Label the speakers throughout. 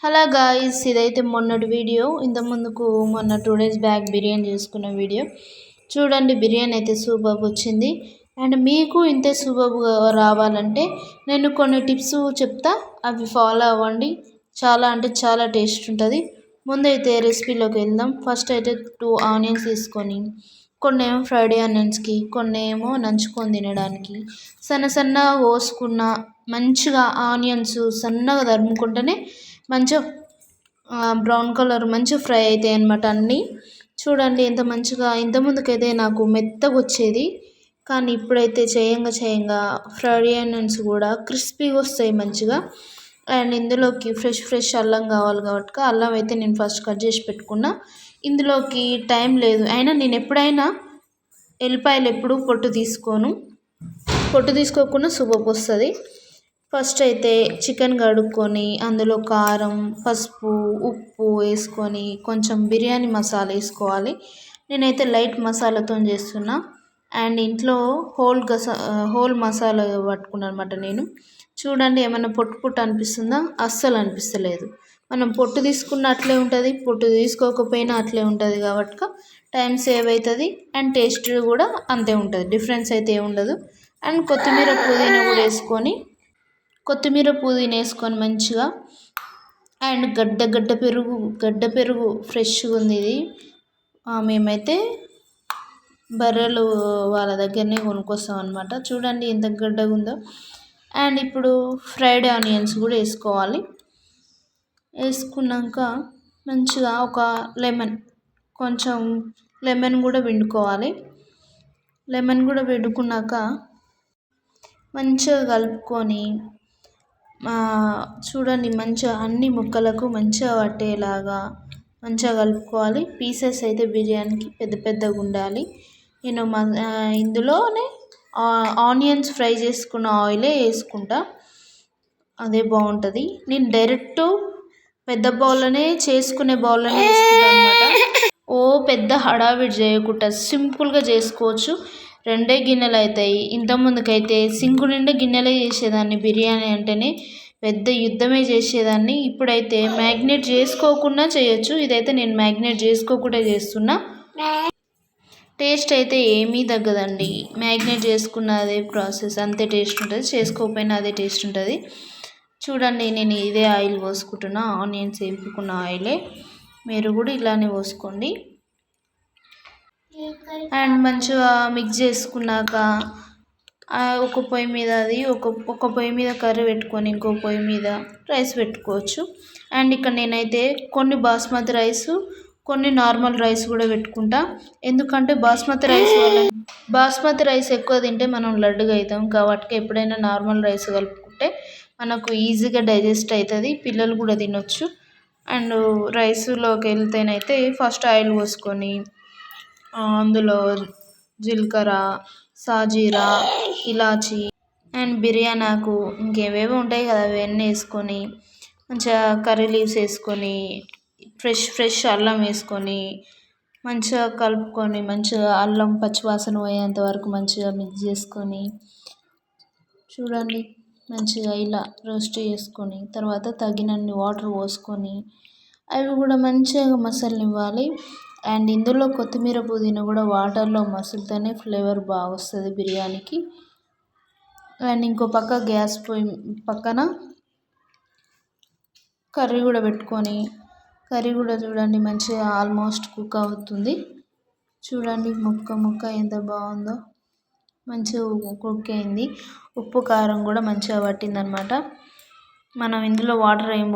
Speaker 1: Hello guys, ఇదైతే మొన్నటి video. మొన్న 2 days బ్యాక్ బిర్యానీ చేసుకున్న వీడియో చూడండి. బిర్యానీ అయితే సూపర్ వచ్చింది. అండ్ మీకు ఇంతే సూపర్గా రావాలంటే నేను కొన్ని టిప్స్ చెప్తా, అవి ఫాలో అవ్వండి. చాలా అంటే చాలా టేస్ట్ ఉంటుంది. ముందైతే రెసిపీలోకి వెళ్దాం. ఫస్ట్ అయితే 2 ఆనియన్స్ తీసుకొని, కొన్ని ఏమో ఫ్రైడ్ ఆనియన్స్కి, కొన్ని ఏమో నంచుకొని తినడానికి సన్నగా కోసుకున్న మంచిగా ఆనియన్స్ సన్నగా తరుముకుంటేనే మంచిగా బ్రౌన్ కలర్ మంచిగా ఫ్రై అవుతాయి అన్నమాట అన్నీ. చూడండి ఎంత మంచిగా. ఇంతకుముందుకైతే నాకు మెత్తగా వచ్చేది, కానీ ఇప్పుడైతే చేయంగా ఫ్రైడ్ ఆనియన్స్ కూడా క్రిస్పీగా వస్తాయి మంచిగా. అండ్ ఇందులోకి ఫ్రెష్ అల్లం కావాలి కాబట్టి అల్లం అయితే నేను ఫస్ట్ కట్ చేసి పెట్టుకున్నా. ఇందులోకి టైం లేదు, అయినా నేను ఎప్పుడైనా ఎల్లిపాయలు ఎప్పుడు పొట్టు తీసుకోకుండా సూపర్ వస్తుంది. ఫస్ట్ అయితే చికెన్ కడుక్కొని అందులో కారం, పసుపు, ఉప్పు వేసుకొని కొంచెం బిర్యానీ మసాలా వేసుకోవాలి. నేనైతే లైట్ మసాలాతో చేస్తున్నా. అండ్ ఇంట్లో హోల్ మసాలా పట్టుకున్నాను అనమాట నేను. చూడండి, ఏమైనా పొట్టు అనిపిస్తుందా? అస్సలు అనిపిస్తలేదు. మనం పొట్టు తీసుకున్న అట్లే ఉంటుంది, పొట్టు తీసుకోకపోయినా అట్లే ఉంటుంది కాబట్టి టైం సేవ్ అవుతుంది. అండ్ టేస్ట్ కూడా అంతే ఉంటుంది, డిఫరెన్స్ అయితే ఏముండదు. అండ్ కొత్తిమీర పుదీనా కూడా వేసుకొని మంచిగా. అండ్ గడ్డ పెరుగు ఫ్రెష్గా ఉంది ఇది. మేమైతే బర్రెలు వాళ్ళ దగ్గరనే కొనుక్కొస్తాం అనమాట. చూడండి ఎంత గడ్డగా ఉందో. అండ్ ఇప్పుడు ఫ్రైడ్ ఆనియన్స్ కూడా వేసుకున్నాక మంచిగా ఒక కొంచెం లెమన్ కూడా పిండుకోవాలి. లెమన్ కూడా పిండుకున్నాక మంచిగా కలుపుకొని చూడండి, మంచిగా అన్ని ముక్కలకు మంచిగా పట్టేలాగా మంచిగా కలుపుకోవాలి. పీసెస్ అయితే బిర్యానీకి పెద్దగా ఉండాలి. నేను ఇందులోనే ఆనియన్స్ ఫ్రై చేసుకున్న ఆయిలే వేసుకుంటా, అదే బాగుంటుంది. నేను డైరెక్ట్ పెద్ద బౌల్లోనే వేసుకుంటాను అనమాట. పెద్ద హడావిడి చేయకుండా సింపుల్గా చేసుకోవచ్చు. 2 గిన్నెలు అవుతాయి. ఇంతకుముందుకైతే సింకు నిండా గిన్నెలే చేసేదాన్ని. బిర్యానీ అంటేనే పెద్ద యుద్ధమే చేసేదాన్ని. ఇప్పుడైతే మ్యాగ్నేట్ చేసుకోకుండా చేయొచ్చు. ఇదైతే నేను మ్యాగ్నేట్ చేసుకోకుండా చేస్తున్నా. టేస్ట్ అయితే ఏమీ తగ్గదండి. మ్యాగ్నేట్ చేసుకున్న అదే ప్రాసెస్, అంతే టేస్ట్ ఉంటుంది. చేసుకోకపోయినా అదే టేస్ట్ ఉంటుంది. చూడండి, నేను ఇదే ఆయిల్ పోసుకుంటున్నా, ఆనియన్స్ వేపుకున్న ఆయిలే. మీరు కూడా ఇలానే పోసుకోండి. అండ్ మంచిగా మిక్స్ చేసుకున్నాక ఒక పొయ్యి మీద ఒక పొయ్యి మీద కర్రీ పెట్టుకొని ఇంకో పొయ్యి మీద రైస్ పెట్టుకోవచ్చు. అండ్ ఇక్కడ నేనైతే కొన్ని బాస్మతి రైస్, కొన్ని నార్మల్ రైస్ కూడా పెట్టుకుంటా. ఎందుకంటే బాస్మతి రైస్ ఎక్కువ తింటే మనం లడ్డుగా అవుతాం కాబట్టి ఎప్పుడైనా నార్మల్ రైస్ కలుపుకుంటే మనకు ఈజీగా డైజెస్ట్ అవుతుంది, పిల్లలు కూడా తినొచ్చు. అండ్ రైస్లోకి వెళ్తేనైతే ఫస్ట్ ఆయిల్ పోసుకొని అందులో జీలకర్ర, సాజీరా, ఇలాచి అండ్ బిర్యానీ ఆకు ఇంకేవేవో ఉంటాయి కదా, అవన్నీ వేసుకొని మంచిగా కర్రీ లీవ్స్ వేసుకొని ఫ్రెష్ అల్లం వేసుకొని మంచిగా కలుపుకొని మంచిగా అల్లం పచ్చివాసన పోయేంత వరకు మంచిగా మిక్స్ చేసుకొని చూడండి, మంచిగా ఇలా రోస్ట్ చేసుకొని తర్వాత తగినన్ని వాటర్ పోసుకొని అవి కూడా మంచిగా మసలనివ్వాలి. అండ్ ఇందులో కొత్తిమీర పుదీనా కూడా వాటర్లో మసులుతూనే ఫ్లేవర్ బాగా వస్తుంది బిర్యానీకి. అండ్ ఇంకో పక్క గ్యాస్ పొయ్యి పక్కన కర్రీ కూడా పెట్టుకొని కర్రీ కూడా చూడండి మంచిగా ఆల్మోస్ట్ కుక్ అవుతుంది. చూడండి ముక్క ఎంత బాగుందో, మంచిగా కుక్ అయింది. ఉప్పు కారం కూడా మంచిగా పట్టిందనమాట. మనం ఇందులో వాటర్ ఏం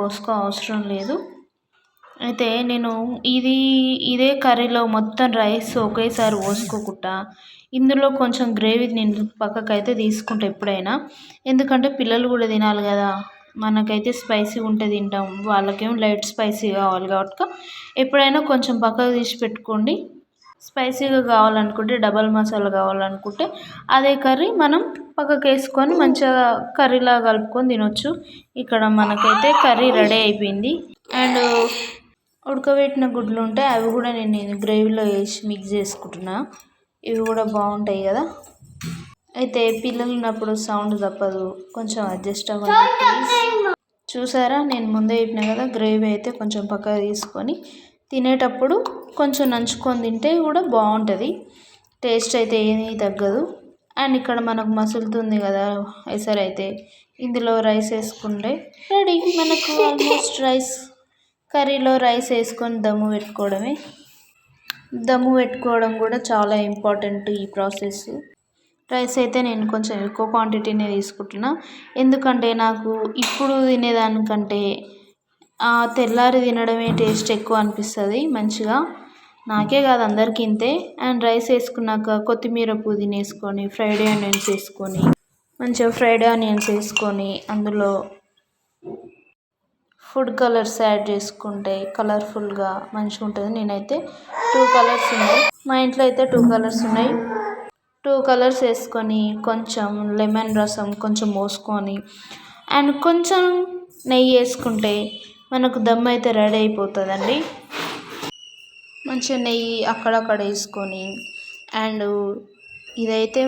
Speaker 1: అవసరం లేదు. అయితే నేను ఇదే కర్రీలో మొత్తం రైస్ ఒకేసారి పోసుకోకుండా ఇందులో కొంచెం గ్రేవీ నేను పక్కకైతే తీసుకుంటా ఎప్పుడైనా. ఎందుకంటే పిల్లలు కూడా తినాలి కదా, మనకైతే స్పైసీ ఉంటే తింటాం, వాళ్ళకేమో లైట్ స్పైసీ కావాలి కాబట్టి ఎప్పుడైనా కొంచెం పక్కకు తీసి పెట్టుకోండి. స్పైసీగా కావాలనుకుంటే, డబల్ మసాలా కావాలనుకుంటే అదే కర్రీ మనం పక్కకు వేసుకొని మంచిగా కర్రీలా కలుపుకొని తినొచ్చు. ఇక్కడ మనకైతే కర్రీ రెడీ అయిపోయింది. అండ్ ఉడకబెట్టిన గుడ్లు ఉంటే అవి కూడా నేను గ్రేవీలో వేసి మిక్స్ చేసుకుంటున్నా. ఇవి కూడా బాగుంటాయి కదా. అయితే పిల్లలు ఉన్నప్పుడు సౌండ్ తప్పదు, కొంచెం అడ్జస్ట్ అవ్వండి ప్లీజ్. చూసారా, నేను ముందే చెప్పిన కదా, గ్రేవీ అయితే కొంచెం పక్కకు తీసుకొని తినేటప్పుడు కొంచెం నంచుకొని తింటే కూడా బాగుంటుంది. టేస్ట్ అయితే ఏమీ తగ్గదు. అండ్ ఇక్కడ మనకు మసులుతుంది కదా ఎసరు, అయితే ఇందులో రైస్ వేసుకుంటే రెడీ మనకు ఆల్మోస్ట్ రైస్. కర్రీలో రైస్ వేసుకొని దమ్ము పెట్టుకోవడమే. దమ్ము పెట్టుకోవడం కూడా చాలా ఇంపార్టెంట్ ఈ ప్రాసెస్. రైస్ అయితే నేను కొంచెం ఎక్కువ క్వాంటిటీనే తీసుకుంటున్నా, ఎందుకంటే నాకు ఇప్పుడు తినేదానికంటే తెల్లారి తినడమే టేస్ట్ ఎక్కువ అనిపిస్తుంది మంచిగా. నాకే కాదు అందరికీ ఇంతే. అండ్ రైస్ వేసుకున్నాక కొత్తిమీర పుదీనా వేసుకొని ఫ్రైడ్ ఆనియన్స్ వేసుకొని మంచిగా ఫ్రైడ్ ఆనియన్స్ వేసుకొని అందులో ఫుడ్ కలర్స్ యాడ్ చేసుకుంటే కలర్ఫుల్గా మంచిగా ఉంటుంది. నేనైతే 2 కలర్స్ ఉన్నాయి, మా ఇంట్లో అయితే 2 కలర్స్ ఉన్నాయి. 2 కలర్స్ వేసుకొని కొంచెం లెమన్ రసం కొంచెం పోసుకొని అండ్ కొంచెం నెయ్యి వేసుకుంటే మనకు దమ్ అయితే రెడీ అయిపోతుందండి. మంచిగా నెయ్యి అక్కడక్కడ వేసుకొని అండ్ ఇదైతే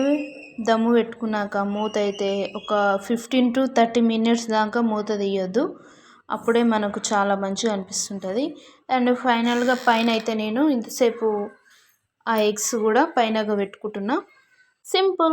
Speaker 1: దమ్ము పెట్టుకున్నాక మూత అయితే ఒక 15 to 30 minutes దాకా మూత తీయొద్దు, అప్పుడే మనకు చాలా మంచిగా అనిపిస్తుంటుంది. అండ్ ఫైనల్గా పైన అయితే నేను ఇంతసేపు ఆ ఎగ్స్ కూడా పైనగా పెట్టుకుంటున్నా. సింపుల్.